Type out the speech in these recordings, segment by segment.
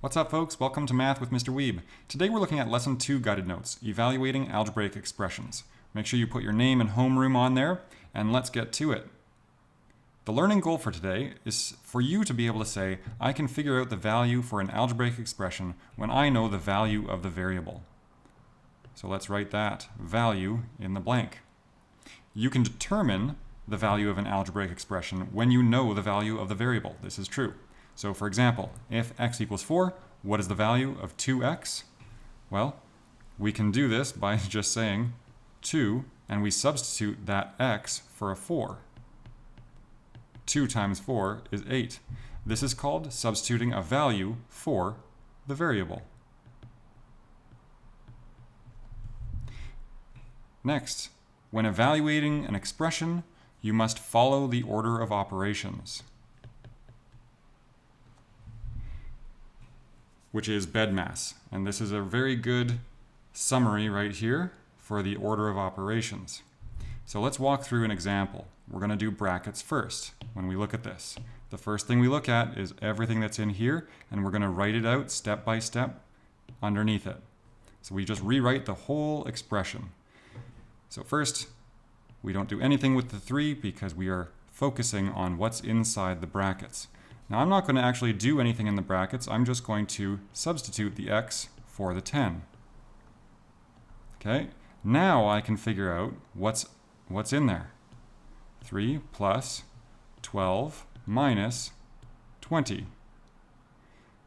What's up, folks? Welcome to Math with Mr. Weeb. Today we're looking at Lesson 2 guided notes, evaluating algebraic expressions. Make sure you put your name and homeroom on there, and let's get to it. The learning goal for today is for you to be able to say, I can figure out the value for an algebraic expression when I know the value of the variable. So let's write that value in the blank. You can determine the value of an algebraic expression when you know the value of the variable. This is true. So for example, if x equals 4, what is the value of 2x? Well, we can do this by just saying 2, and we substitute that x for a 4. 2 times 4 is 8. This is called substituting a value for the variable. Next, when evaluating an expression, you must follow the order of operations, which is BEDMAS. And this is a very good summary right here for the order of operations. So let's walk through an example. We're going to do brackets first when we look at this. The first thing we look at is everything that's in here, and we're going to write it out step by step underneath it. So we just rewrite the whole expression. So first, we don't do anything with the 3 because we are focusing on what's inside the brackets. Now I'm not going to actually do anything in the brackets. I'm just going to substitute the x for the 10. Okay, now I can figure out what's in there. 3 plus 12 minus 20.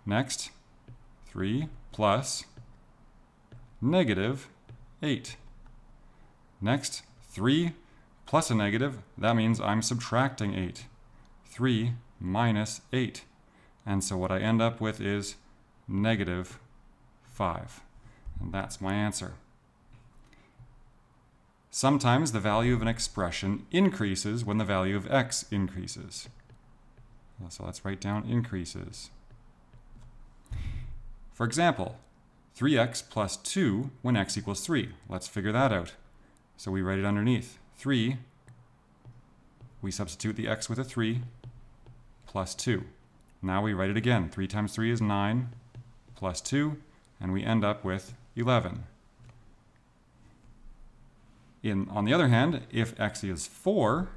Next, 3 plus negative 8. Next, 3 plus a negative, that means I'm subtracting 8. 3 minus 8. And so what I end up with is negative 5. And that's my answer. Sometimes the value of an expression increases when the value of x increases. So let's write down increases. For example, 3x plus 2 when x equals 3. Let's figure that out. So we write it underneath. 3, we substitute the x with a 3, plus 2. Now we write it again. 3 times 3 is 9, plus 2, and we end up with 11. On the other hand, if x is 4,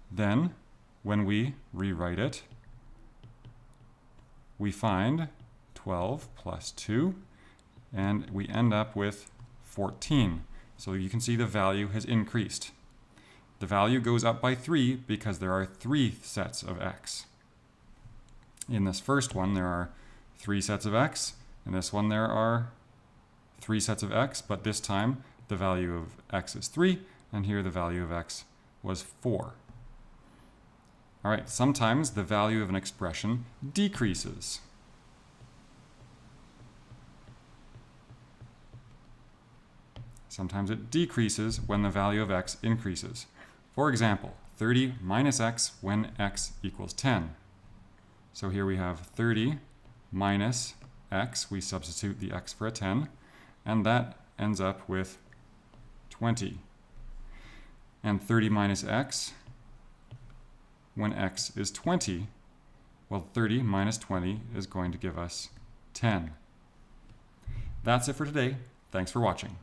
then when we rewrite it, we find 12 plus 2, and we end up with 14. So you can see the value has increased. The value goes up by 3 because there are 3 sets of x. In this first one, there are 3 sets of x. In this one, there are 3 sets of x, but this time the value of x is 3, and here the value of x was 4. All right, sometimes the value of an expression decreases. Sometimes it decreases when the value of x increases. For example, 30 minus x when x equals 10. So here we have 30 minus x, we substitute the x for a 10, and that ends up with 20. And 30 minus x when x is 20, well, 30 minus 20 is going to give us 10. That's it for today. Thanks for watching.